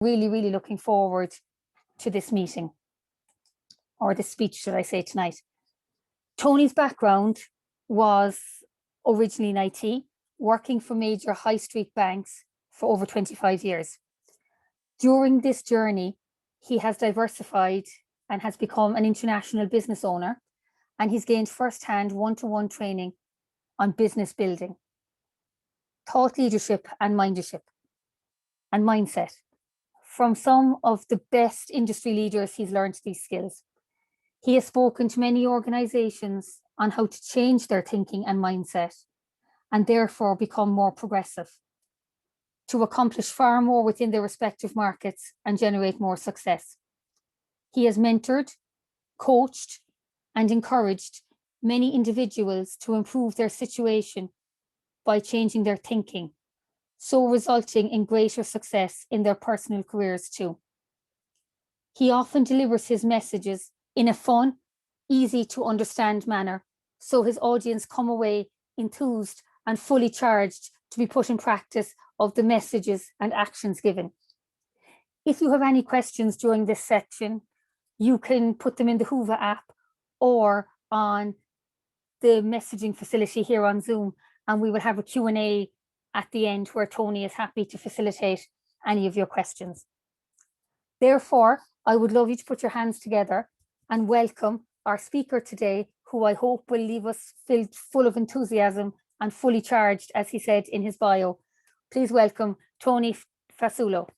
Really, really looking forward to this meeting, or this speech, should I say, tonight. Tony's background was originally in IT, working for major high street banks for over 25 years. During this journey, he has diversified and has become an international business owner, and he's gained first-hand one-to-one training on business building, thought leadership and mindset from some of the best industry leaders. He's learned these skills. He has spoken to many organizations on how to change their thinking and mindset, and therefore become more progressive, to accomplish far more within their respective markets and generate more success. He has mentored, coached, and encouraged many individuals to improve their situation by changing their thinking, so resulting in greater success in their personal careers too. He often delivers his messages in a fun, easy to understand manner, so his audience come away enthused and fully charged to be put in practice of the messages and actions given. If you have any questions during this section, you can put them in the Hoover app or on the messaging facility here on Zoom, and we will have a Q&A at the end where Tony is happy to facilitate any of your questions. Therefore, I would love you to put your hands together and welcome our speaker today, who I hope will leave us filled full of enthusiasm and fully charged, as he said in his bio. Please welcome Tony Fasulo.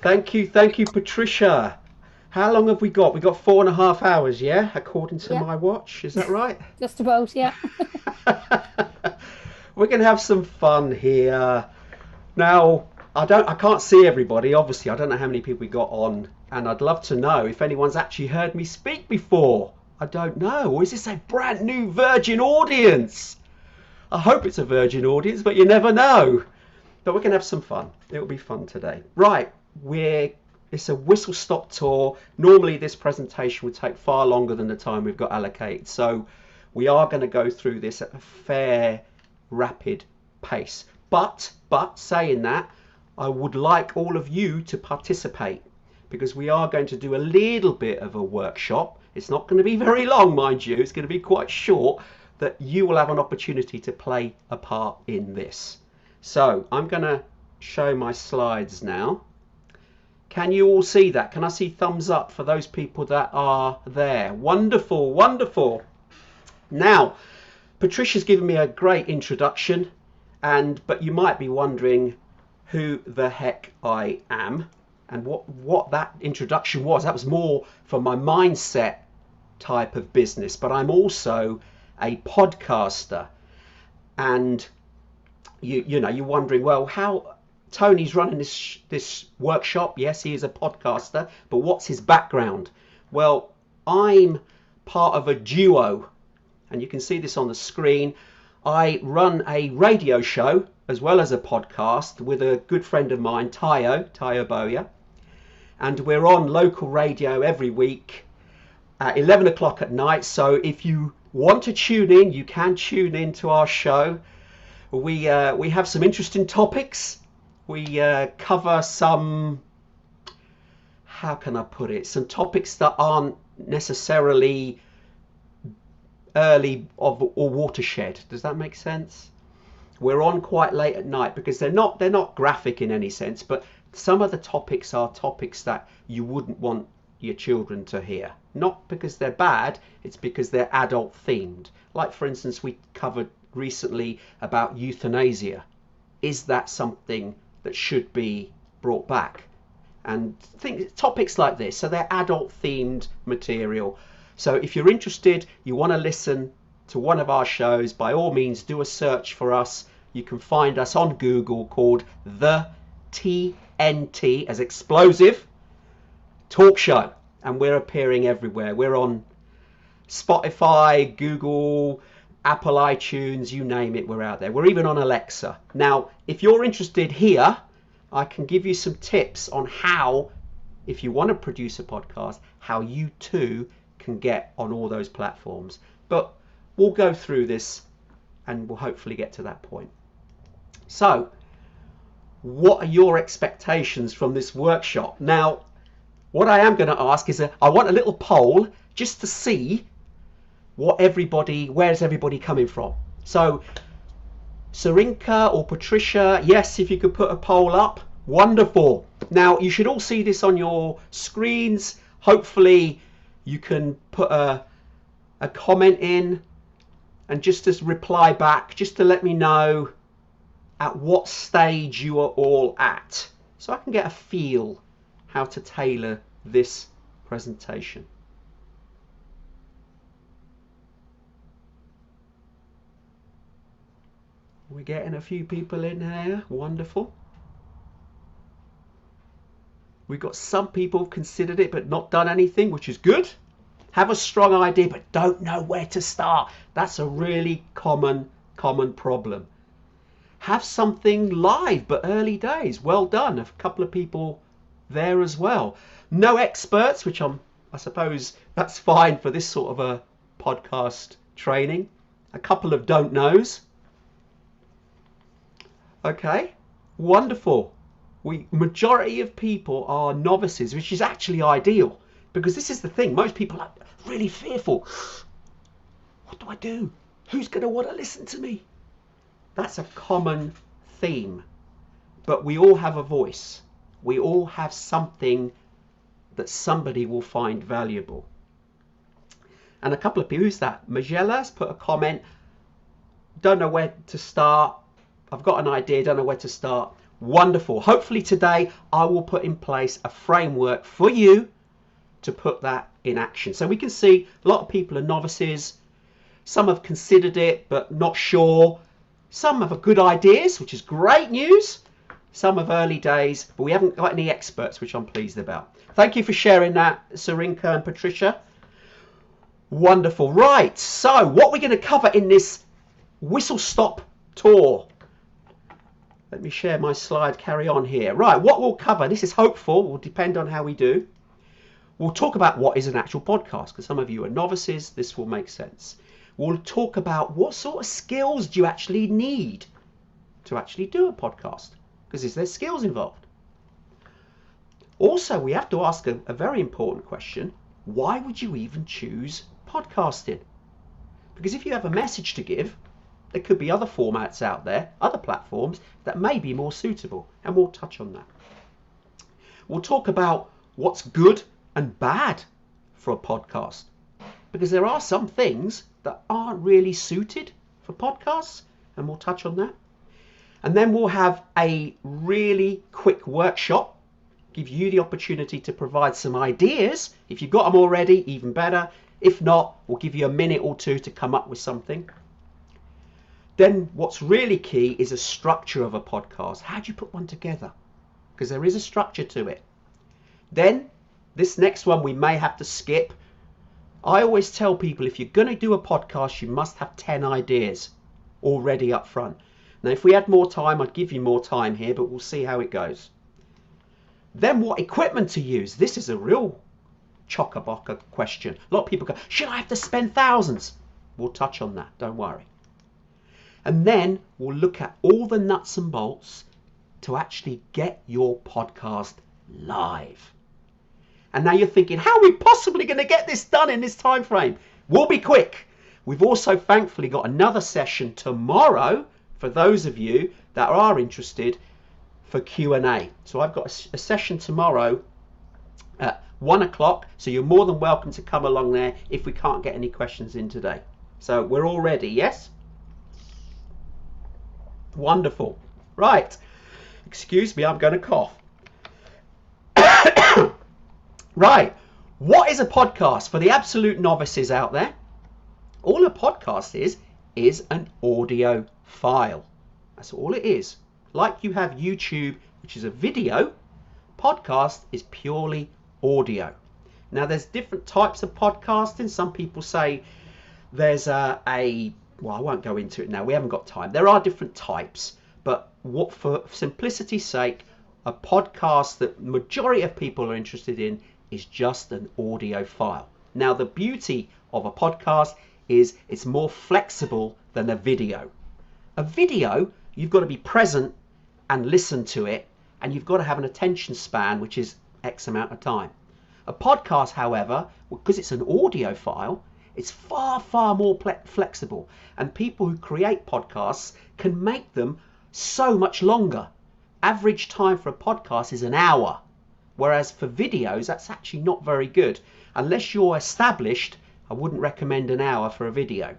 Thank you, Patricia. How long have we got? We got 4.5 hours, yeah, according to my watch. Is that right? Just about, yeah. We're going to have some fun here. Now, I can't see everybody, obviously. I don't know how many people we got on, and I'd love to know if anyone's actually heard me speak before. I don't know. Or is this a brand new virgin audience? I hope it's a virgin audience, but you never know. But we're going to have some fun. It'll be fun today. Right, it's a whistle-stop tour. Normally this presentation would take far longer than the time we've got allocated. So we are going to go through this at a fair, rapid pace. But saying that, I would like all of you to participate, because we are going to do a little bit of a workshop. It's not going to be very long, mind you. It's going to be quite short, that you will have an opportunity to play a part in this. So I'm going to show my slides now. Can you all see that? Can I see thumbs up for those people that are there? Wonderful, wonderful. Now, Patricia's given me a great introduction, but you might be wondering who the heck I am and what that introduction was. That was more for my mindset type of business, but I'm also a podcaster. And you're wondering, well, how Tony's running this workshop. Yes, he is a podcaster, but what's his background? Well, I'm part of a duo, and you can see this on the screen. I run a radio show as well as a podcast with a good friend of mine, Tayo Boya, and we're on local radio every week at 11 o'clock at night. So if you want to tune in, you can tune in to our show. We have some interesting topics. We cover some, how can I put it, some topics that aren't necessarily early or watershed. Does that make sense? We're on quite late at night because they're not graphic in any sense, but some of the topics are topics that you wouldn't want your children to hear. Not because they're bad, it's because they're adult themed. Like, for instance, we covered recently about euthanasia. Is that something that should be brought back? And topics like this. So they're adult themed material. So if you're interested, you want to listen to one of our shows, by all means do a search for us. You can find us on Google called The TNT, as explosive, talk show, and we're appearing everywhere. We're on Spotify, Google, Apple iTunes, you name it, we're out there. We're even on Alexa. Now, if you're interested here, I can give you some tips on how, if you want to produce a podcast, how you too can get on all those platforms. But we'll go through this and we'll hopefully get to that point. So what are your expectations from this workshop? Now, what I am going to ask is I want a little poll just to see where's everybody coming from. So Sarinka or Patricia, yes, if you could put a poll up, wonderful. Now you should all see this on your screens. Hopefully you can put a comment in and just as reply back, just to let me know at what stage you are all at, so I can get a feel how to tailor this presentation. We're getting a few people in here, wonderful. We've got some people who've considered it but not done anything, which is good. Have a strong idea but don't know where to start. That's a really common problem. Have something live but early days. Well done. A couple of people there as well. No experts, which I suppose that's fine for this sort of a podcast training. A couple of don't knows. Okay, wonderful. Majority of people are novices, which is actually ideal, because this is the thing. Most people are really fearful. What do I do? Who's going to want to listen to me? That's a common theme, but we all have a voice. We all have something that somebody will find valuable. And a couple of people, who's that? Magella's put a comment. Don't know where to start. I've got an idea, don't know where to start. Wonderful. Hopefully today I will put in place a framework for you to put that in action. So we can see a lot of people are novices. Some have considered it but not sure. Some have good ideas, which is great news. Some have early days, but we haven't got any experts, which I'm pleased about. Thank you for sharing that, Sarinka and Patricia. Wonderful. Right, so what we're going to cover in this whistle-stop tour. Let me share my slide, carry on here. Right, what we'll cover, this is hopeful, will depend on how we do. We'll talk about what is an actual podcast, because some of you are novices, this will make sense. We'll talk about what sort of skills do you actually need to actually do a podcast, because is there skills involved? Also, we have to ask a very important question. Why would you even choose podcasting? Because if you have a message to give, there could be other formats out there, other platforms that may be more suitable, and we'll touch on that. We'll talk about what's good and bad for a podcast, because there are some things that aren't really suited for podcasts, and we'll touch on that. And then we'll have a really quick workshop, give you the opportunity to provide some ideas. If you've got them already, even better. If not, we'll give you a minute or two to come up with something. Then what's really key is a structure of a podcast. How do you put one together? Because there is a structure to it. Then this next one we may have to skip. I always tell people, if you're going to do a podcast, you must have 10 ideas already up front. Now, if we had more time, I'd give you more time here, but we'll see how it goes. Then what equipment to use? This is a real chock-a-block question. A lot of people go, should I have to spend thousands? We'll touch on that, don't worry. And then we'll look at all the nuts and bolts to actually get your podcast live. And now you're thinking, how are we possibly going to get this done in this time frame? We'll be quick. We've also thankfully got another session tomorrow for those of you that are interested for Q&A. So I've got a session tomorrow at 1 o'clock. So you're more than welcome to come along there if we can't get any questions in today. So we're all ready, yes? Wonderful. Right. Excuse me, I'm going to cough. Right. What is a podcast? For the absolute novices out there, all a podcast is an audio file. That's all it is. Like you have YouTube, which is a video, podcast is purely audio. Now there's different types of podcasting. Some people say there's well, I won't go into it now. We haven't got time. There are different types, but what, for simplicity's sake, a podcast that majority of people are interested in is just an audio file. Now the beauty of a podcast is it's more flexible than a video. A video, you've got to be present and listen to it, and you've got to have an attention span which is X amount of time. A podcast, however, because it's an audio file, it's far, far more flexible, and people who create podcasts can make them so much longer. Average time for a podcast is an hour, whereas for videos, that's actually not very good. Unless you're established, I wouldn't recommend an hour for a video.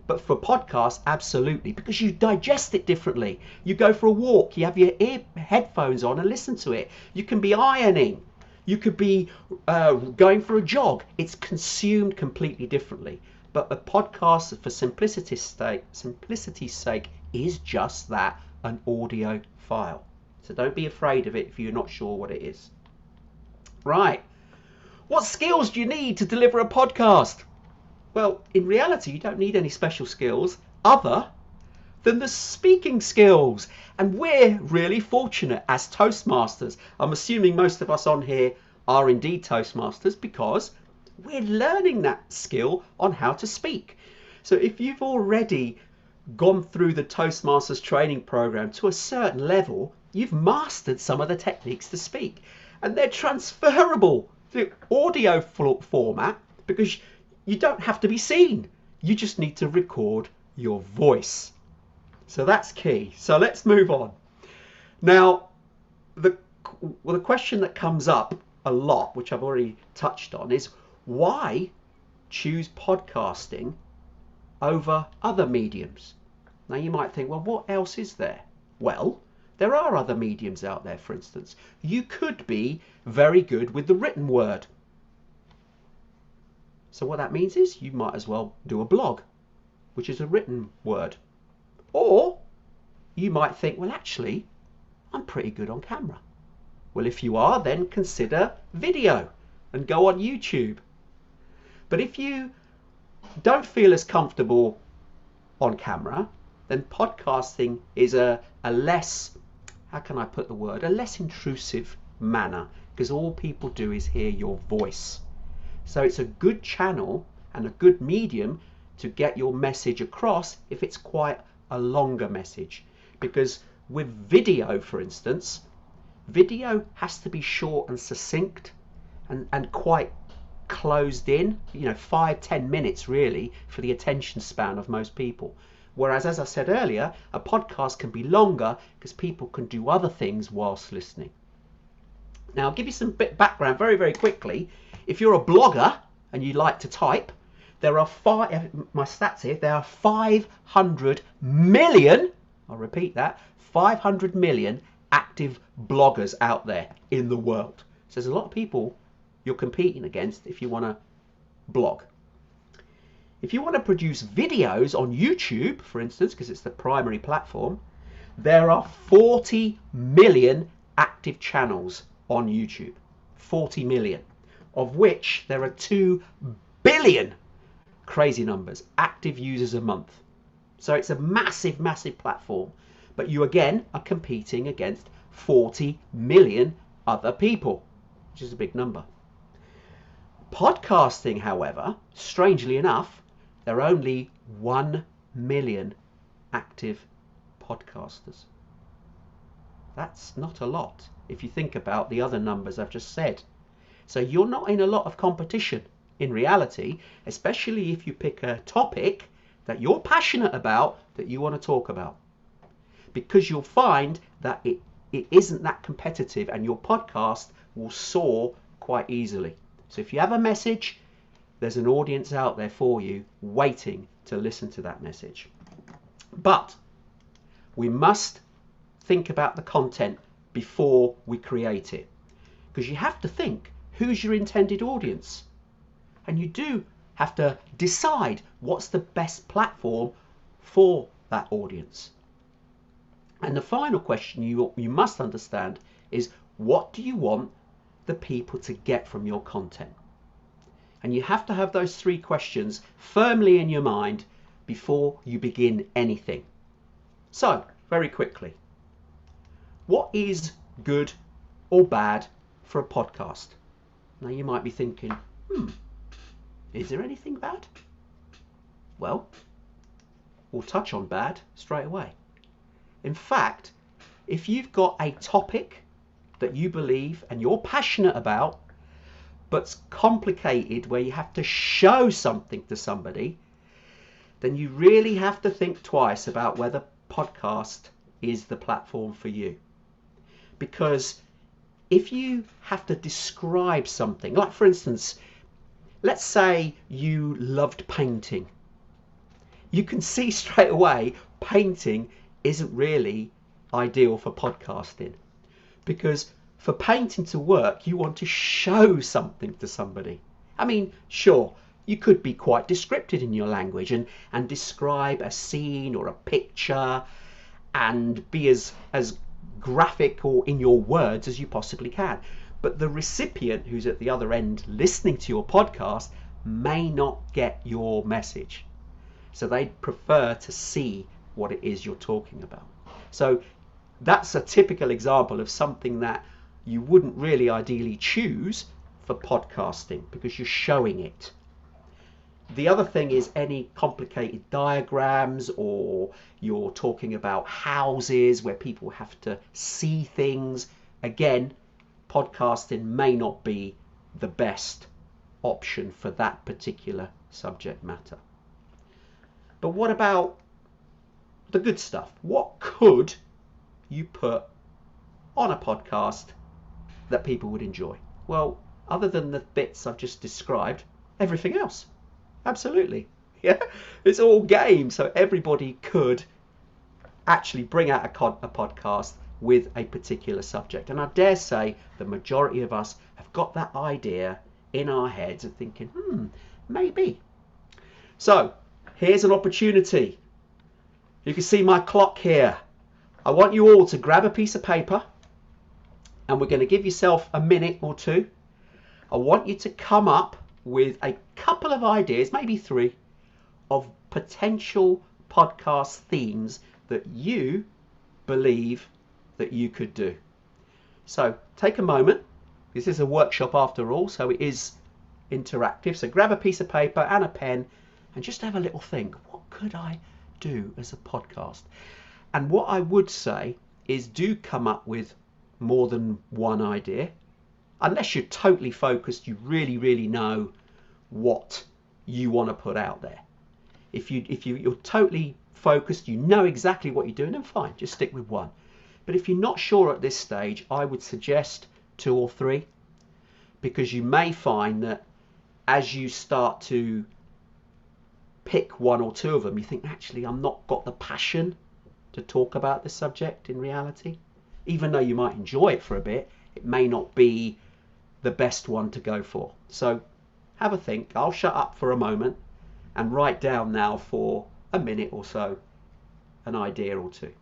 But for podcasts, absolutely, because you digest it differently. You go for a walk, you have your headphones on and listen to it. You can be ironing. You could be going for a jog. It's consumed completely differently. But a podcast, for simplicity's sake, is just that, an audio file. So don't be afraid of it if you're not sure what it is. Right. What skills do you need to deliver a podcast? Well, in reality, you don't need any special skills other than the speaking skills. And we're really fortunate as Toastmasters. I'm assuming most of us on here are indeed Toastmasters because we're learning that skill on how to speak. So if you've already gone through the Toastmasters training program to a certain level, you've mastered some of the techniques to speak. And they're transferable to audio format because you don't have to be seen. You just need to record your voice. So that's key. So let's move on. Now, the question that comes up a lot, which I've already touched on, is why choose podcasting over other mediums? Now you might think, well, what else is there? Well, there are other mediums out there, for instance. You could be very good with the written word. So what that means is you might as well do a blog, which is a written word. Or you might think, well, actually, I'm pretty good on camera. Well, if you are, then consider video and go on YouTube. But if you don't feel as comfortable on camera, then podcasting is a less, how can I put the word, a less intrusive manner, because all people do is hear your voice. So it's a good channel and a good medium to get your message across if it's quite a longer message. Because with video, for instance, video has to be short and succinct and quite closed in, 5-10 minutes really for the attention span of most people. Whereas, as I said earlier, a podcast can be longer because people can do other things whilst listening. Now, I'll give you some background very, very quickly. If you're a blogger and you like to type, there are my stats here, there are 500 million, I'll repeat that, 500 million active bloggers out there in the world. So there's a lot of people you're competing against if you want to blog. If you want to produce videos on YouTube, for instance, because it's the primary platform, there are 40 million active channels on YouTube. 40 million, of which there are 2 billion, crazy numbers, active users a month. So it's a massive, massive platform. But you again are competing against 40 million other people, which is a big number. Podcasting, however, strangely enough, there are only 1 million active podcasters. That's not a lot if you think about the other numbers I've just said. So you're not in a lot of competition in reality, especially if you pick a topic that you're passionate about, that you want to talk about. Because you'll find that it isn't that competitive and your podcast will soar quite easily. So if you have a message, there's an audience out there for you waiting to listen to that message. But we must think about the content before we create it, because you have to think, who's your intended audience? And you do have to decide what's the best platform for that audience. And the final question you must understand is, what do you want the people to get from your content? And you have to have those 3 questions firmly in your mind before you begin anything. So, very quickly, what is good or bad for a podcast? Now you might be thinking, is there anything bad? Well, we'll touch on bad straight away. In fact, if you've got a topic that you believe and you're passionate about, but's complicated, where you have to show something to somebody, then you really have to think twice about whether podcast is the platform for you. Because if you have to describe something, like for instance, let's say you loved painting, you can see straight away painting isn't really ideal for podcasting, because for painting to work, you want to show something to somebody. I mean, sure, you could be quite descriptive in your language and describe a scene or a picture and be as graphic or in your words as you possibly can. But the recipient who's at the other end listening to your podcast may not get your message. So they prefer to see what it is you're talking about. So that's a typical example of something that you wouldn't really ideally choose for podcasting, because you're showing it. The other thing is any complicated diagrams, or you're talking about houses where people have to see things. Again, podcasting may not be the best option for that particular subject matter. But what about the good stuff? What could you put on a podcast that people would enjoy? Well, other than the bits I've just described, everything else. Absolutely. Yeah, it's all game. So everybody could actually bring out a podcast with a particular subject. And I dare say the majority of us have got that idea in our heads of thinking, maybe. So here's an opportunity. You can see my clock here. I want you all to grab a piece of paper, and we're going to give yourself a minute or two. I want you to come up with a couple of ideas, maybe 3, of potential podcast themes that you believe that you could do. So take a moment. This is a workshop after all, so it is interactive. So grab a piece of paper and a pen and just have a little think. What could I do as a podcast? And what I would say is, do come up with more than one idea. Unless you're totally focused, you really know what you want to put out there. If you're totally focused, you know exactly what you're doing, then fine, just stick with one. But if you're not sure at this stage, I would suggest 2 or 3, because you may find that as you start to pick 1 or 2 of them, you think, actually, I'm not got the passion to talk about this subject in reality. Even though you might enjoy it for a bit, it may not be the best one to go for. So have a think. I'll shut up for a moment and write down now for a minute or so an idea or 2.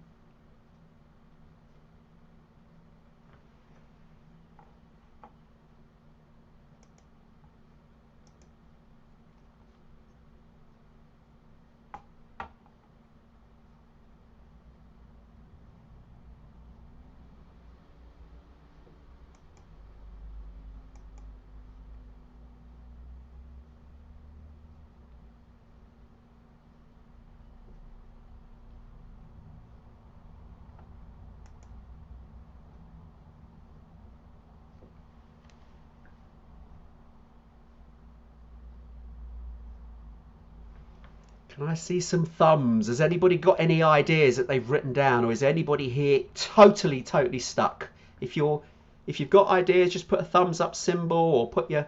Can I see some thumbs? Has anybody got any ideas that they've written down, or is anybody here totally stuck? If you've got ideas, just put a thumbs up symbol or put your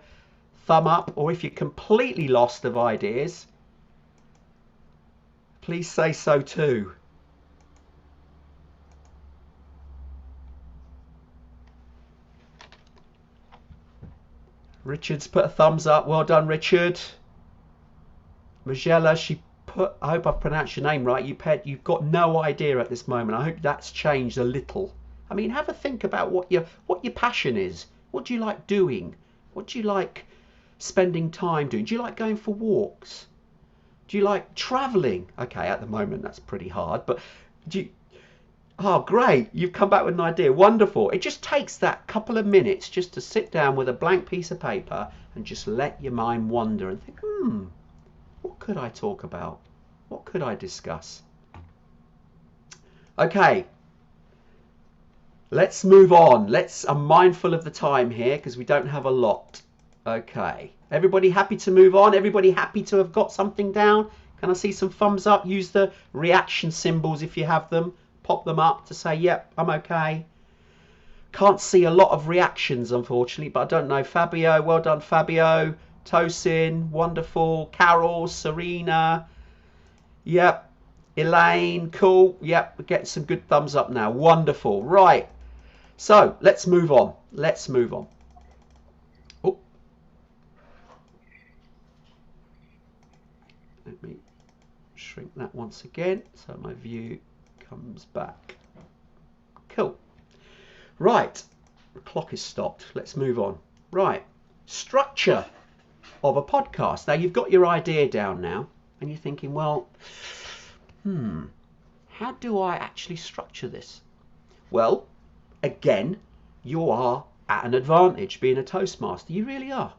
thumb up. Or if you're completely lost of ideas, please say so too. Richard's put a thumbs up. Well done, Richard. Magella, she put, I hope I've pronounced your name right. You've got no idea at this moment. I hope that's changed a little. I mean, have a think about what your passion is. What do you like doing? What do you like spending time doing? Do you like going for walks? Do you like traveling? Okay, at the moment that's pretty hard, but do you... Oh, great. You've come back with an idea. Wonderful. It just takes that couple of minutes just to sit down with a blank piece of paper and just let your mind wander and think, what could I talk about? What could I discuss? Okay. Let's move on. I'm mindful of the time here because we don't have a lot. Okay. Everybody happy to move on? Everybody happy to have got something down? Can I see some thumbs up? Use the reaction symbols if you have them. Pop them up to say, yep, I'm okay. Can't see a lot of reactions, unfortunately, but I don't know. Fabio, well done, Fabio. Tosin, wonderful. Carol, Serena. Yep. Elaine, cool. Yep, we're getting some good thumbs up now. Wonderful. Right. So let's move on. Let's move on. Oh. Let me shrink that once again so my view comes back. Cool. Right. The clock is stopped. Let's move on. Right. Structure of a podcast. Now you've got your idea down now and you're thinking, well, how do I actually structure this? Well, again, you are at an advantage being a Toastmaster. You really are.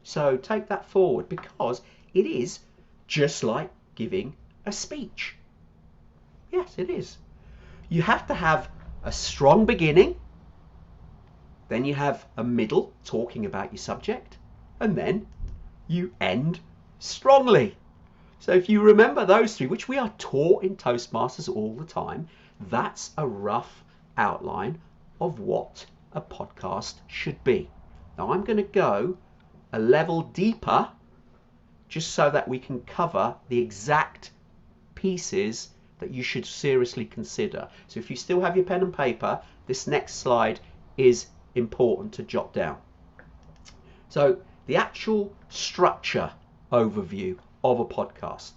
So take that forward because it is just like giving a speech. Yes, it is. You have to have a strong beginning, then you have a middle talking about your subject, and then you end strongly. So if you remember those three, which we are taught in Toastmasters all the time, that's a rough outline of what a podcast should be. Now I'm going to go a level deeper just so that we can cover the exact pieces that you should seriously consider. So if you still have your pen and paper, this next slide is important to jot down. So the actual structure overview of a podcast.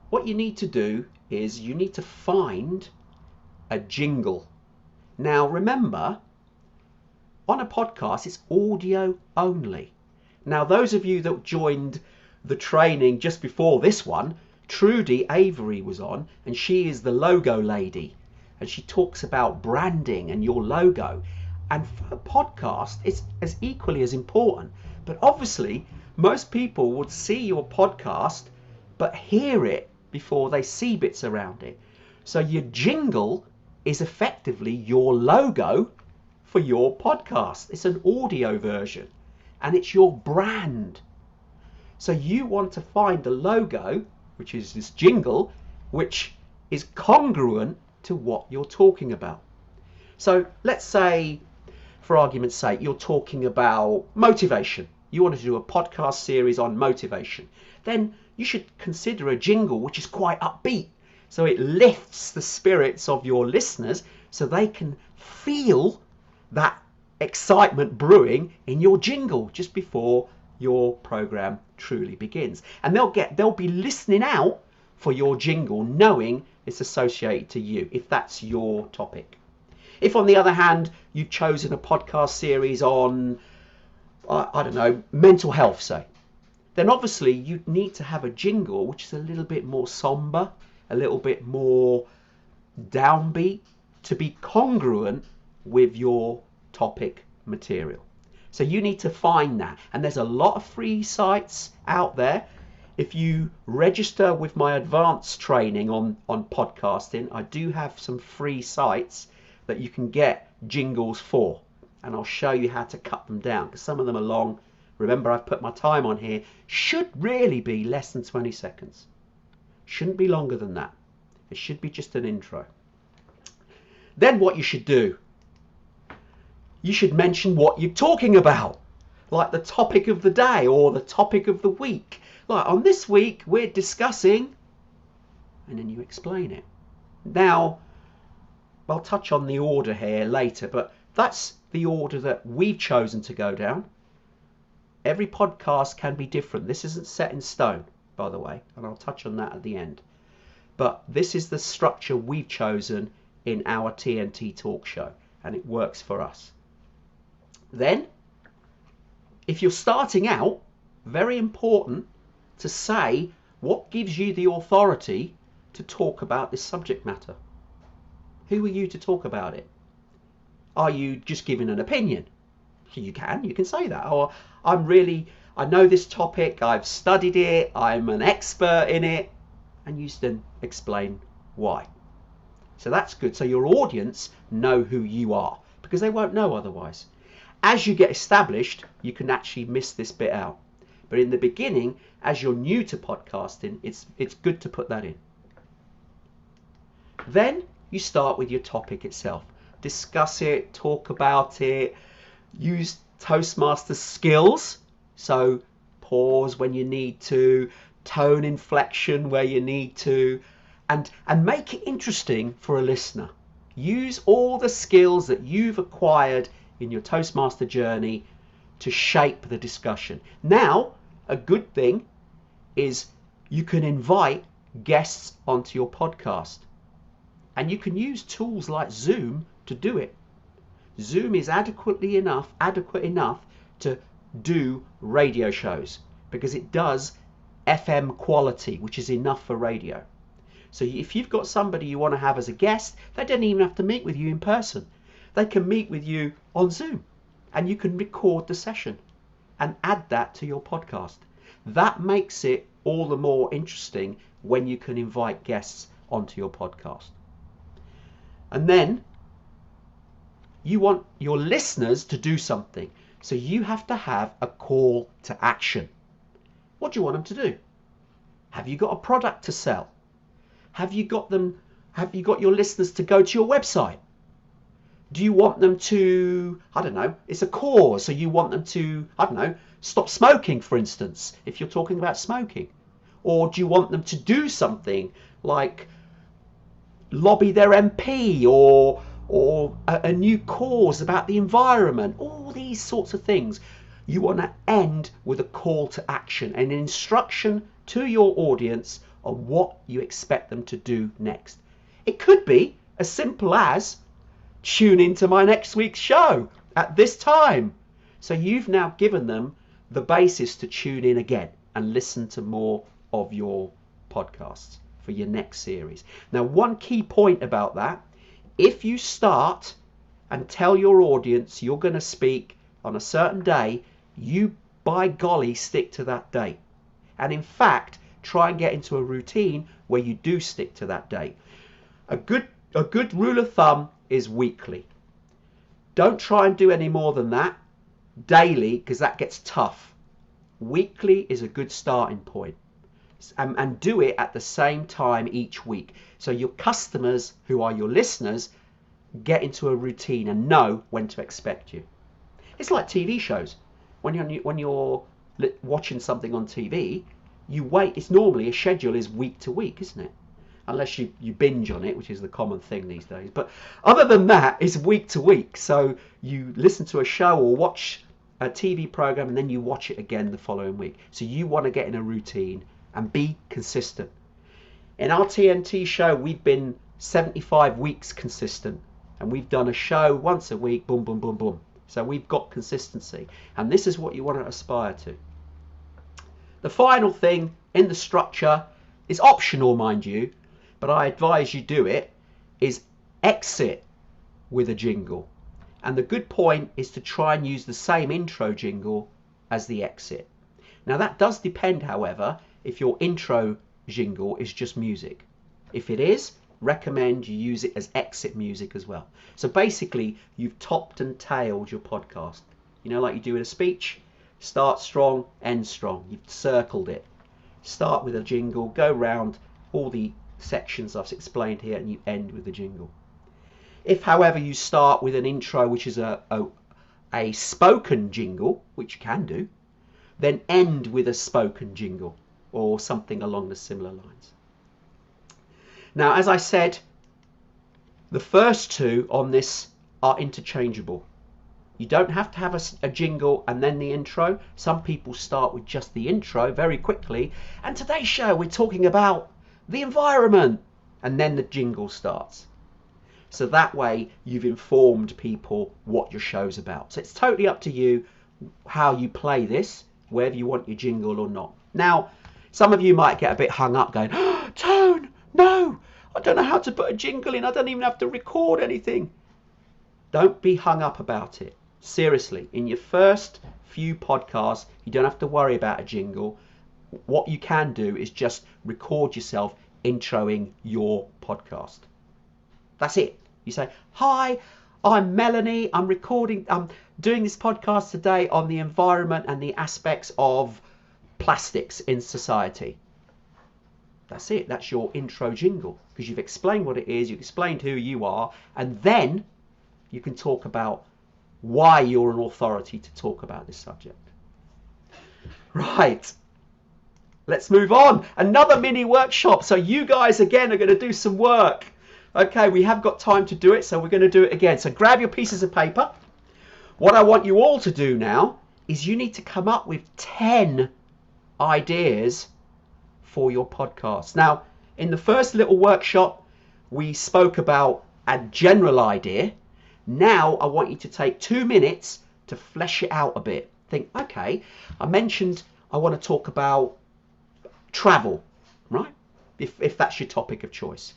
What you need to do is you need to find a jingle. Now remember, on a podcast it's audio only. Now those of you that joined the training just before this one, Trudy Avery was on, and she is the logo lady, and she talks about branding and your logo. And for a podcast it's as equally as important, but obviously most people would see your podcast but hear it before they see bits around it. So your jingle is effectively your logo for your podcast. It's an audio version and it's your brand. So you want to find the logo, which is this jingle, which is congruent to what you're talking about. So let's say, for argument's sake, you're talking about motivation. You want to do a podcast series on motivation. Then you should consider a jingle which is quite upbeat. So it lifts the spirits of your listeners so they can feel that excitement brewing in your jingle just before your program truly begins. And they'll be listening out for your jingle, knowing it's associated to you, if that's your topic. If on the other hand, you've chosen a podcast series on, I don't know, mental health, say, then obviously you need to have a jingle which is a little bit more somber, a little bit more downbeat, to be congruent with your topic material. So you need to find that, and there's a lot of free sites out there. If you register with my advanced training on podcasting, I do have some free sites that you can get jingles for, and I'll show you how to cut them down because some of them are long. Remember, I've put my time on here. Should really be less than 20 seconds. Shouldn't be longer than that. It should be just an intro. Then what you should do, you should mention what you're talking about, like the topic of the day or the topic of the week. Like on this week we're discussing, and then you explain it. Now I'll touch on the order here later, but that's the order that we've chosen to go down. Every podcast can be different. This isn't set in stone, by the way, and I'll touch on that at the end. But this is the structure we've chosen in our TNT talk show, and it works for us. Then, if you're starting out, very important to say what gives you the authority to talk about this subject matter. Who are you to talk about it? Are you just giving an opinion? You can say that. Or I know this topic, I've studied it, I'm an expert in it, and you then explain why. So that's good. So your audience know who you are, because they won't know otherwise. As you get established, you can actually miss this bit out. But in the beginning, as you're new to podcasting, it's good to put that in. Then you start with your topic itself. Discuss it, talk about it, use Toastmasters skills. So pause when you need to, tone inflection where you need to, and make it interesting for a listener. Use all the skills that you've acquired in your Toastmaster journey to shape the discussion. Now, a good thing is you can invite guests onto your podcast, and you can use tools like Zoom to do it. Zoom is adequate enough to do radio shows, because it does FM quality, which is enough for radio. So if you've got somebody you want to have as a guest, they don't even have to meet with you in person. They can meet with you on Zoom, and you can record the session and add that to your podcast. That makes it all the more interesting when you can invite guests onto your podcast. And then you want your listeners to do something. So you have to have a call to action. What do you want them to do? Have you got a product to sell? Have you got your listeners to go to your website? Do you want them to, I don't know, it's a cause, so you want them to, I don't know, stop smoking, for instance, if you're talking about smoking? Or do you want them to do something like lobby their MP, or a new cause about the environment? All these sorts of things. You want to end with a call to action, an instruction to your audience on what you expect them to do next. It could be as simple as tune into my next week's show at this time. So you've now given them the basis to tune in again and listen to more of your podcasts for your next series. Now, one key point about that, if you start and tell your audience you're going to speak on a certain day, you by golly stick to that date. And in fact, try and get into a routine where you do stick to that date. A good rule of thumb is weekly. Don't try and do any more than that daily, because that gets tough. Weekly is a good starting point. And do it at the same time each week. So your customers, who are your listeners, get into a routine and know when to expect you. It's like TV shows. When you're watching something on TV, you wait. It's normally a schedule is week to week, isn't it? Unless you binge on it, which is the common thing these days. But other than that, it's week to week. So you listen to a show or watch a TV program, and then you watch it again the following week. So you want to get in a routine and be consistent. In our TNT show, we've been 75 weeks consistent, and we've done a show once a week, boom, boom, boom, boom. So we've got consistency, and this is what you want to aspire to. The final thing in the structure is optional, mind you, but I advise you do it, is exit with a jingle. And the good point is to try and use the same intro jingle as the exit. Now that does depend, however, if your intro jingle is just music. If it is, recommend you use it as exit music as well. So basically, you've topped and tailed your podcast. You know, like you do in a speech, start strong, end strong. You've circled it. Start with a jingle, go round all the sections I've explained here, and you end with the jingle. If, however, you start with an intro which is a spoken jingle, which you can do, then end with a spoken jingle or something along the similar lines. Now, as I said, the first two on this are interchangeable. You don't have to have a jingle and then the intro. Some people start with just the intro very quickly. And today's show, we're talking about the environment. And then the jingle starts. So that way you've informed people what your show's about. So it's totally up to you how you play this, whether you want your jingle or not. Now, some of you might get a bit hung up going, oh, Tone, no, I don't know how to put a jingle in. I don't even have to record anything. Don't be hung up about it. Seriously, in your first few podcasts, you don't have to worry about a jingle. What you can do is just record yourself introing your podcast. That's it. You say, hi, I'm Melanie. I'm doing this podcast today on the environment and the aspects of plastics in society. That's it. That's your intro jingle, because you've explained what it is, you've explained who you are, and then you can talk about why you're an authority to talk about this subject. Right. Let's move on. Another mini workshop. So you guys again are going to do some work. Okay, we have got time to do it, so we're going to do it again. So grab your pieces of paper. What I want you all to do now is you need to come up with 10 ideas for your podcast. Now, in the first little workshop, we spoke about a general idea. Now I want you to take 2 minutes to flesh it out a bit. Think, okay, I mentioned I want to talk about travel, right? If that's your topic of choice.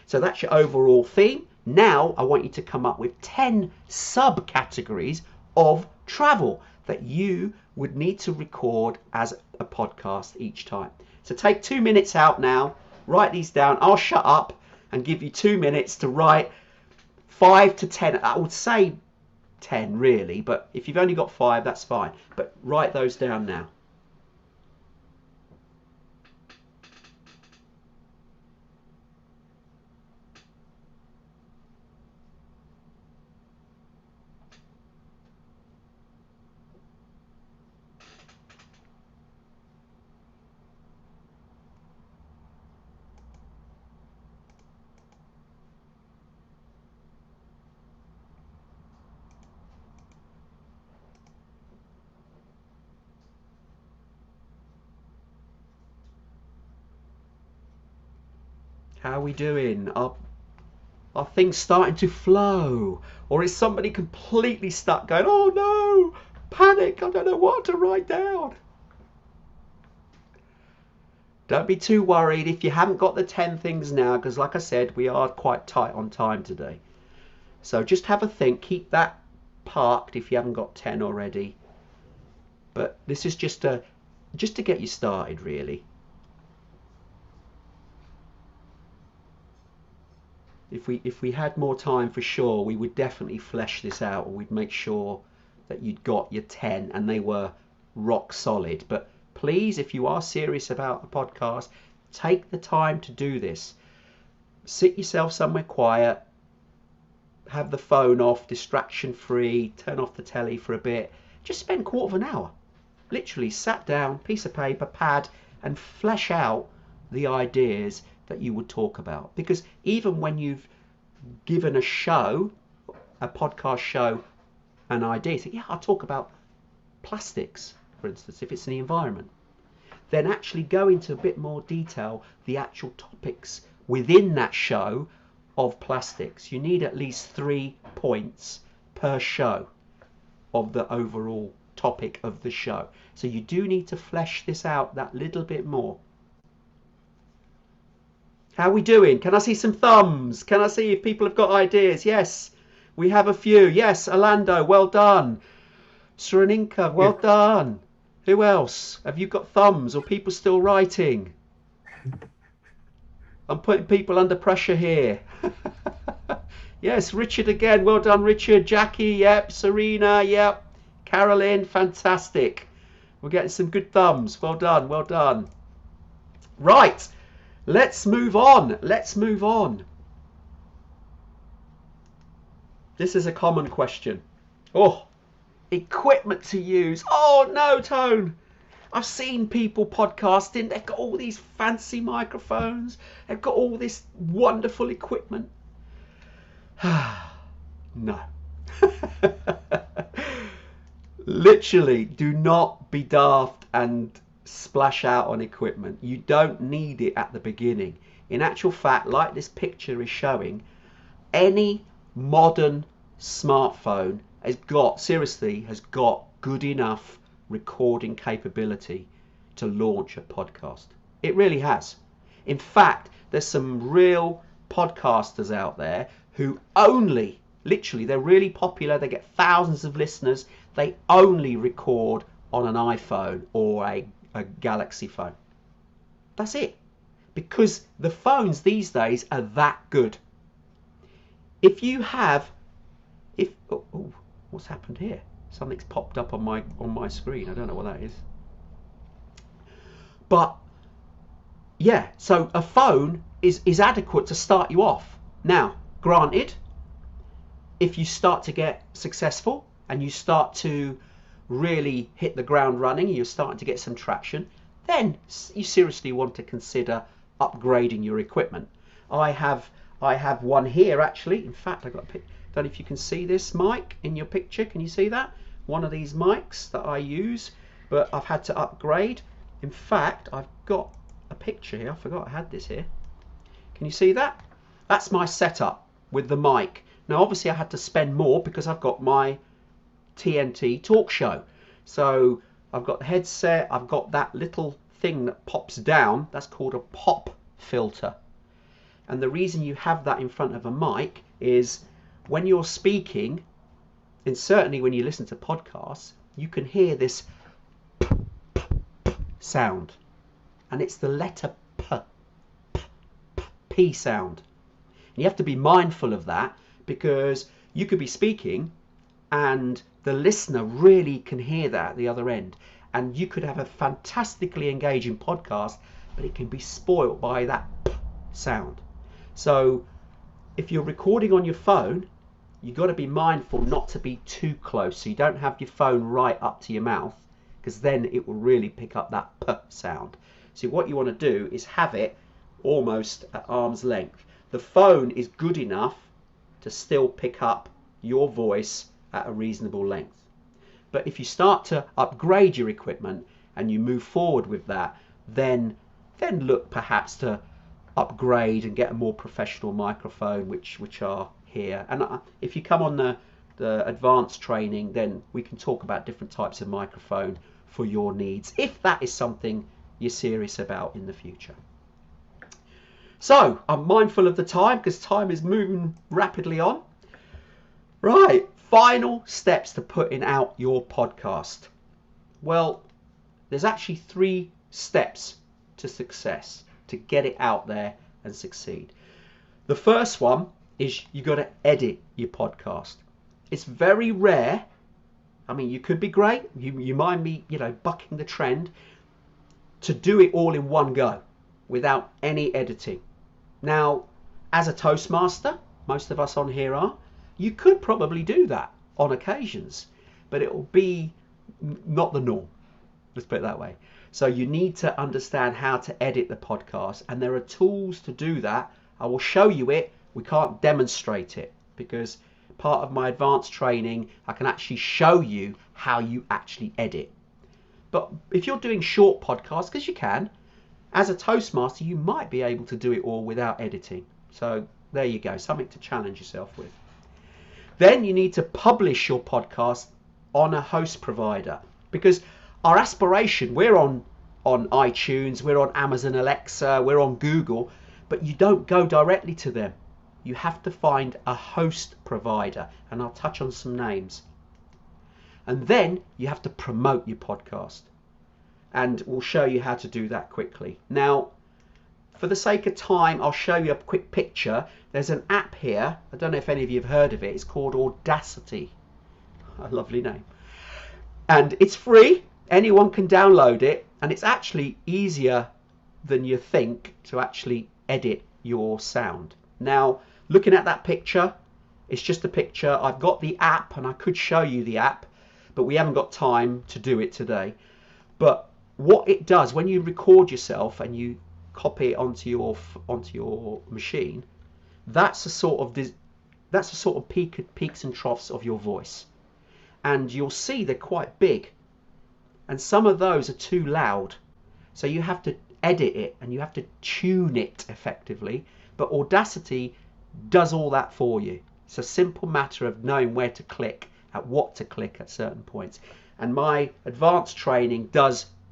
So that's your overall theme. Now I want you to come up with 10 subcategories of travel that you would need to record as a podcast each time. So take 2 minutes out now, write these down. I'll shut up and give you 2 minutes to write 5 to 10. I would say 10 really, but if you've only got 5, that's fine. But write those down now. How are we doing? Are things starting to flow? Or is somebody completely stuck going, oh no, panic, I don't know what to write down? Don't be too worried if you haven't got the 10 things now, because like I said, we are quite tight on time today. So just have a think, keep that parked if you haven't got 10 already. But this is just to get you started really. If we had more time, for sure, we would definitely flesh this out, and we'd make sure that you'd got your 10 and they were rock solid. But please, if you are serious about the podcast, take the time to do this. Sit yourself somewhere quiet, have the phone off, distraction free, turn off the telly for a bit. Just spend a quarter of an hour. Literally sat down, piece of paper, pad, and flesh out the ideas that you would talk about. Because even when you've given a podcast show, an idea, so yeah, I'll talk about plastics, for instance, if it's in the environment, then actually go into a bit more detail the actual topics within that show of plastics. You need at least 3 points per show of the overall topic of the show. So you do need to flesh this out that little bit more. How are we doing? Can I see some thumbs? Can I see if people have got ideas? Yes, we have a few. Yes, Orlando, well done. Sraninka, well done. Who else? Have you got thumbs, or people still writing? I'm putting people under pressure here. Yes, Richard again. Well done, Richard. Jackie, yep. Serena, yep. Carolyn, fantastic. We're getting some good thumbs. Well done, well done. Right. Let's move on. Let's move on. This is a common question. Oh, equipment to use. Oh no, Tone. I've seen people podcasting. They've got all these fancy microphones. They've got all this wonderful equipment. No. Literally, do not be daft and splash out on equipment. You don't need it at the beginning. In actual fact, like this picture is showing, any modern smartphone has got good enough recording capability to launch a podcast. It really has. In fact, there's some real podcasters out there who only, literally, they're really popular, they get thousands of listeners, they only record on an iPhone or a Galaxy phone. That's it. Because the phones these days are that good. if you have, what's happened here? Something's popped up on my screen. I don't know what that is. But yeah, so a phone is adequate to start you off. Now, granted, if you start to get successful and you start to really hit the ground running, you're starting to get some traction, then you seriously want to consider upgrading your equipment. I have one here actually. In fact, I got a pic. Don't know if you can see this mic in your picture. Can you see that? One of these mics that I use, but I've had to upgrade. In fact, I've got a picture here. I forgot I had this here. Can you see that? That's my setup with the mic. Now, obviously, I had to spend more because I've got my TNT talk show. So I've got the headset. I've got that little thing that pops down. That's called a pop filter. And the reason you have that in front of a mic is when you're speaking, and certainly when you listen to podcasts, you can hear this sound, and it's the letter P sound. And you have to be mindful of that, because you could be speaking and the listener really can hear that at the other end, and you could have a fantastically engaging podcast, but it can be spoilt by that sound. So if you're recording on your phone, you've got to be mindful not to be too close, so you don't have your phone right up to your mouth, because then it will really pick up that P sound. So what you want to do is have it almost at arm's length. The phone is good enough to still pick up your voice at a reasonable length. But if you start to upgrade your equipment and you move forward with that, then look perhaps to upgrade and get a more professional microphone, which are here. And if you come on the advanced training, then we can talk about different types of microphone for your needs, if that is something you're serious about in the future. So I'm mindful of the time because time is moving rapidly on. Right, final steps to putting out your podcast. Well, there's actually 3 steps to success to get it out there and succeed. The first one is you've got to edit your podcast. It's very rare. I mean, you could be great. You might be, bucking the trend to do it all in one go without any editing. Now, as a Toastmaster, most of us on here are, you could probably do that on occasions, but it will be not the norm. Let's put it that way. So you need to understand how to edit the podcast, and there are tools to do that. I will show you it. We can't demonstrate it because part of my advanced training, I can actually show you how you actually edit. But if you're doing short podcasts, because you can, as a Toastmaster, you might be able to do it all without editing. So there you go, something to challenge yourself with. Then you need to publish your podcast on a host provider, because our aspiration, we're on iTunes, we're on Amazon Alexa, we're on Google, but you don't go directly to them. You have to find a host provider, and I'll touch on some names. And then you have to promote your podcast, and we'll show you how to do that quickly. Now, for the sake of time, I'll show you a quick picture. There's an app here. I don't know if any of you have heard of it. It's called Audacity. A lovely name. And it's free. Anyone can download it. And it's actually easier than you think to actually edit your sound. Now, looking at that picture, it's just a picture. I've got the app, and I could show you the app, but we haven't got time to do it today. But what it does, when you record yourself and you copy it onto your machine, that's a sort of peaks and troughs of your voice, and you'll see they're quite big, and some of those are too loud, so you have to edit it and you have to tune it effectively. But Audacity does all that for you. It's a simple matter of knowing where to click, at what to click at certain points. And my advanced training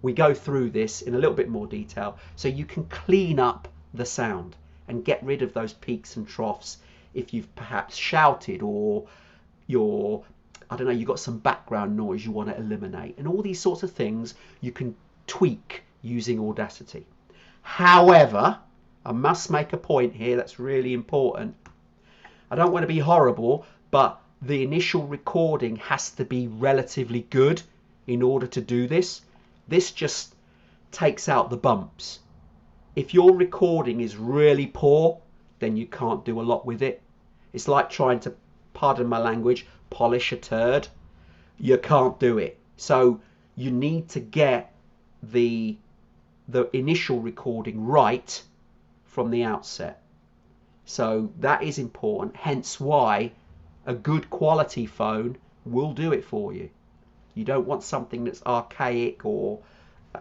we go through this in a little bit more detail, so you can clean up the sound and get rid of those peaks and troughs if you've perhaps shouted, or you've got some background noise you want to eliminate, and all these sorts of things you can tweak using Audacity. However, I must make a point here that's really important. I don't want to be horrible, but the initial recording has to be relatively good in order to do this. This just takes out the bumps. If your recording is really poor, then you can't do a lot with it. It's like trying to, pardon my language, polish a turd. You can't do it. So you need to get the initial recording right from the outset. So that is important, hence why a good quality phone will do it for you. You don't want something that's archaic or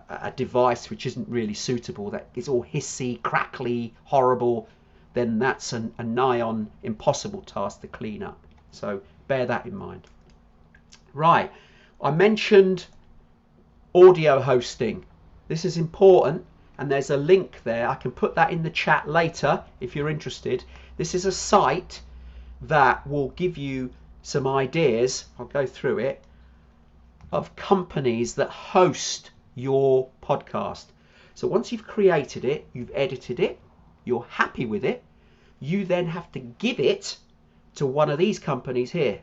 a device which isn't really suitable, that is all hissy, crackly, horrible. Then that's a nigh on impossible task to clean up. So bear that in mind. Right, I mentioned audio hosting. This is important, and there's a link there. I can put that in the chat later if you're interested. This is a site that will give you some ideas, I'll go through it, of companies that host your podcast. So once you've created it, you've edited it, you're happy with it, you then have to give it to one of these companies here.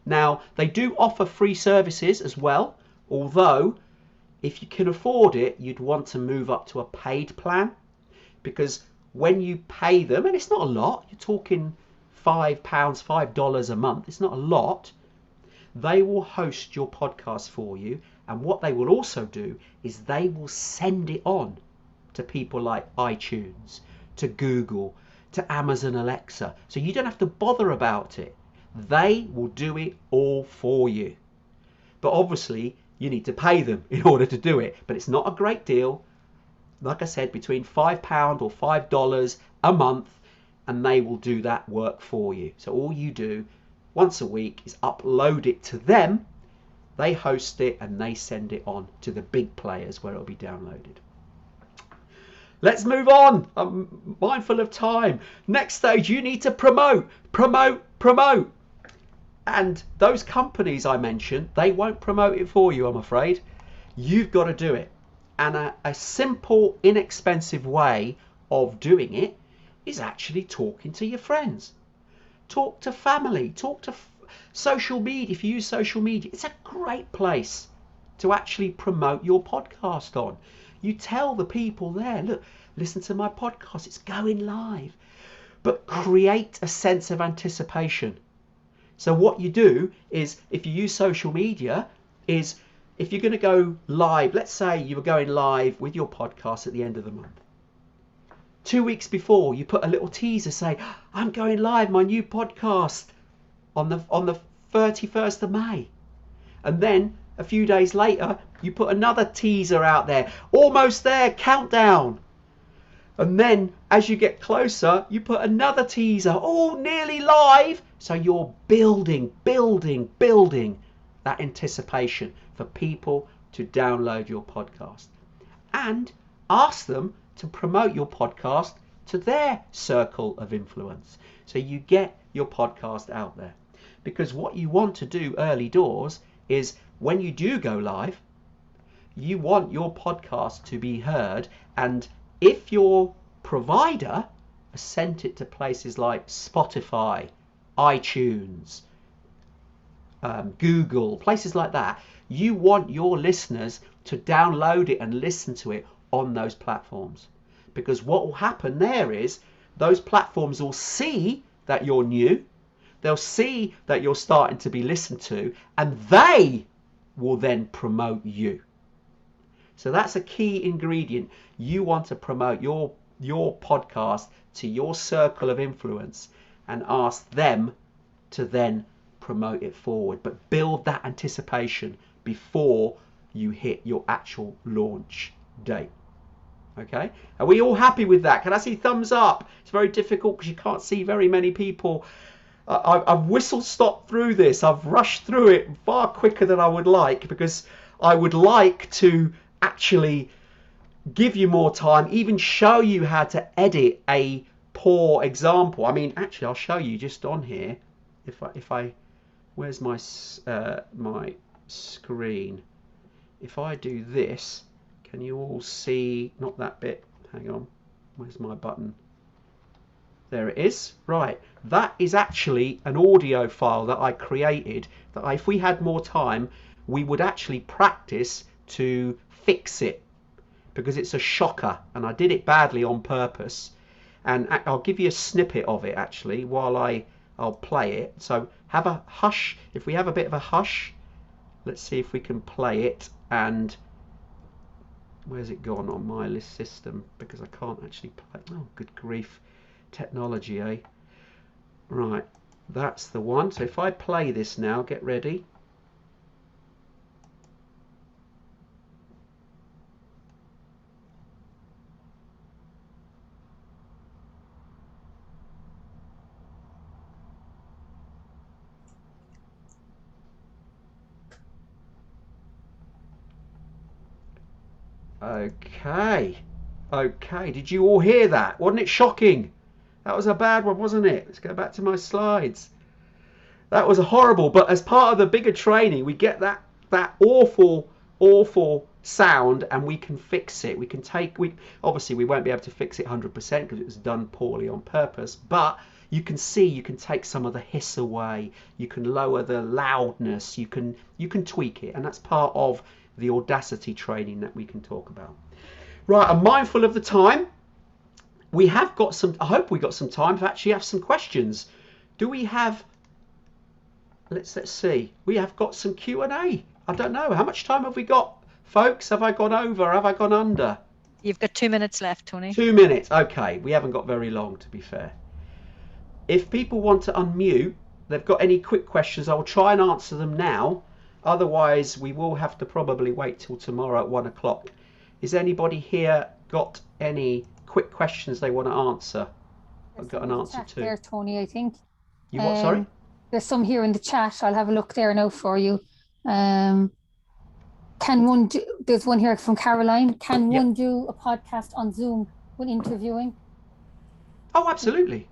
Now, they do offer free services as well, although if you can afford it, you'd want to move up to a paid plan, because when you pay them, and it's not a lot, you're talking £5, $5 a month, it's not a lot, they will host your podcast for you. And what they will also do is they will send it on to people like iTunes, to Google, to Amazon Alexa. So you don't have to bother about it. They will do it all for you. But obviously you need to pay them in order to do it. But it's not a great deal. Like I said, between £5 or $5 a month, and they will do that work for you. So all you do once a week is upload it to them. They host it and they send it on to the big players where it'll be downloaded. Let's move on. I'm mindful of time. Next stage, you need to promote. And those companies I mentioned, they won't promote it for you, I'm afraid. You've got to do it. And a simple, inexpensive way of doing it is actually talking to your friends. Talk to family, talk to social media. If you use social media, it's a great place to actually promote your podcast on. You tell the people there, look, listen to my podcast, it's going live. But create a sense of anticipation. So what you do is, if you use social media, is if you're going to go live, let's say you were going live with your podcast at the end of the month. 2 weeks before, you put a little teaser, say, I'm going live, my new podcast on the 31st of May. And then a few days later, you put another teaser out there, almost there, countdown. And then as you get closer, you put another teaser, oh, nearly live. So you're building that anticipation for people to download your podcast. And ask them to promote your podcast to their circle of influence. So you get your podcast out there. Because what you want to do early doors is, when you do go live, you want your podcast to be heard. And if your provider has sent it to places like Spotify, iTunes, Google, places like that, you want your listeners to download it and listen to it on those platforms. Because what will happen there is, those platforms will see that you're new, they'll see that you're starting to be listened to, and they will then promote you. So that's a key ingredient. You want to promote your podcast to your circle of influence and ask them to then promote it forward. But build that anticipation before you hit your actual launch date. Okay, are we all happy with that? Can I see thumbs up? It's very difficult because you can't see very many people. I've whistle stopped through this. I've rushed through it far quicker than I would like, because I would like to actually give you more time, even show you how to edit a poor example. I mean, actually, I'll show you just on here. If I where's my my screen? If I do this, can you all see? Not that bit. Hang on. Where's my button? There it is. Right. That is actually an audio file that I created that if we had more time, we would actually practice to fix it, because it's a shocker and I did it badly on purpose. And I'll give you a snippet of it actually while I'll play it. So have a hush. If we have a bit of a hush, let's see if we can play it. And where's it gone on my list system? Because I can't actually play. Oh, good grief. Technology, eh? Right, that's the one. So if I play this now, get ready. Okay. Okay, did you all hear that? Wasn't it shocking? That was a bad one, wasn't it? Let's go back to my slides. That was horrible, but as part of the bigger training, we get that awful sound and we can fix it. Obviously we won't be able to fix it 100% because it was done poorly on purpose, but you can see you can take some of the hiss away, you can lower the loudness, you can tweak it, and that's part of the Audacity training that we can talk about. Right, I'm mindful of the time. We have got some, I hope we got some time to actually have some questions. Do we have, let's see, we have got some Q&A. I don't know, how much time have we got, folks? Have I gone over, have I gone under? You've got 2 minutes left, Tony. 2 minutes, okay, we haven't got very long, to be fair. If people want to unmute, they've got any quick questions, I'll try and answer them now. Otherwise, we will have to probably wait till tomorrow at 1 o'clock. Is anybody here got any quick questions they want to answer? I've got an answer too. There, Tony, I think. You what, sorry? There's some here in the chat. I'll have a look there now for you. Can one do, there's one here from Caroline. Can one do a podcast on Zoom when interviewing? Oh, absolutely.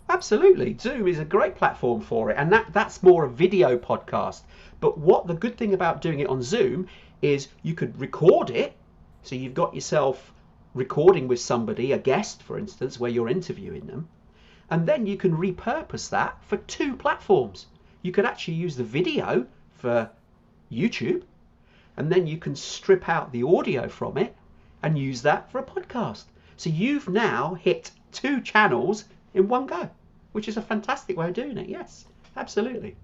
Absolutely. Zoom is a great platform for it. And that's more a video podcast. But what the good thing about doing it on Zoom is you could record it. So you've got yourself recording with somebody, a guest, for instance, where you're interviewing them. And then you can repurpose that for 2 platforms. You could actually use the video for YouTube, and then you can strip out the audio from it and use that for a podcast. So you've now hit 2 channels in one go, which is a fantastic way of doing it. Yes, absolutely.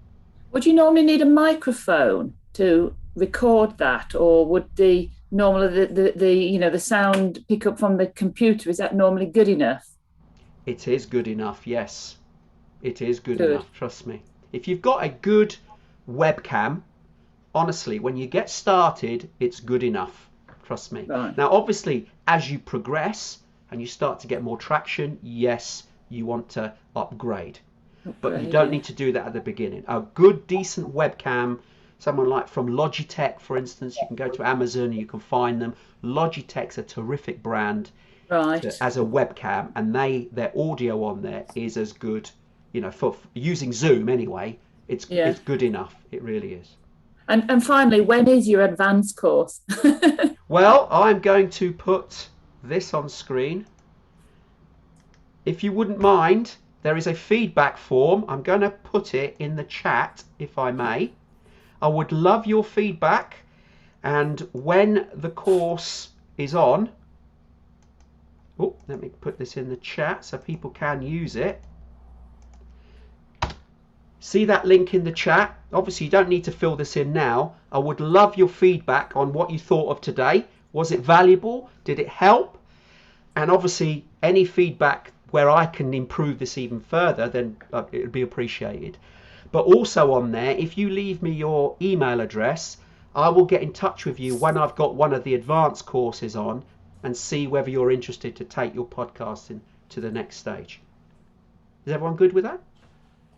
Would you normally need a microphone to record that, or would the the sound pick up from the computer, is that normally good enough? It is good enough, yes. It is good enough, trust me. If you've got a good webcam, honestly, when you get started, it's good enough, trust me. Right. Now, obviously, as you progress and you start to get more traction, yes, you want to upgrade. But you don't need to do that at the beginning. A good, decent webcam, someone like from Logitech, for instance, you can go to Amazon and you can find them. Logitech's a terrific brand as a webcam, and their audio on there is as good, for using Zoom anyway. It's good enough. It really is. And finally, when is your advanced course? Well, I'm going to put this on screen. If you wouldn't mind, there is a feedback form. I'm going to put it in the chat, if I may. I would love your feedback, and when the course is on, let me put this in the chat so people can use it. See that link in the chat? Obviously, you don't need to fill this in now. I would love your feedback on what you thought of today. Was it valuable? Did it help? And obviously, any feedback where I can improve this even further, then it would be appreciated. But also on there, if you leave me your email address, I will get in touch with you when I've got one of the advanced courses on and see whether you're interested to take your podcasting to the next stage. Is everyone good with that?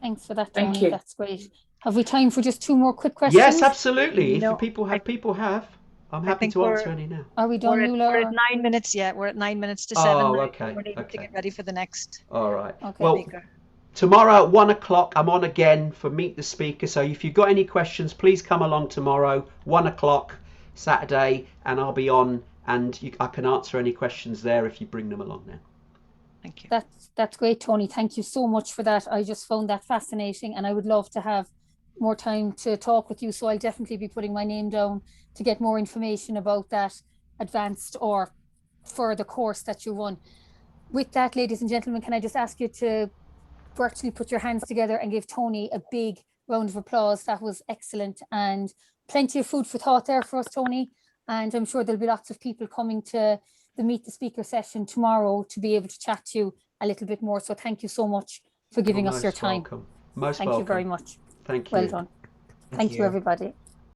Thanks for that, Thank Tony. you. That's great. Have we time for just 2 more quick questions? Yes, absolutely. No, if people have, I'm happy think to answer any now. Are we done, Nuala? We're at 9 minutes yet. We're at 9 minutes to 7. Oh, okay. We're needing to get ready for the next All right. Okay. Well, speaker. tomorrow at 1 o'clock, I'm on again for Meet the Speaker. So if you've got any questions, please come along tomorrow, 1 o'clock, Saturday, and I'll be on, and I can answer any questions there if you bring them along then. Thank you. That's great, Tony. Thank you so much for that. I just found that fascinating, and I would love to have more time to talk with you. So I'll definitely be putting my name down to get more information about that advanced or further course that you run. With that, ladies and gentlemen, can I just ask you to virtually put your hands together and give Tony a big round of applause? That was excellent, and plenty of food for thought there for us, Tony. And I'm sure there'll be lots of people coming to the Meet the Speaker session tomorrow to be able to chat to you a little bit more. So thank you so much for giving us your time. Welcome. Most Thank welcome. you very much. Thank you. Well done. Thank you, everybody.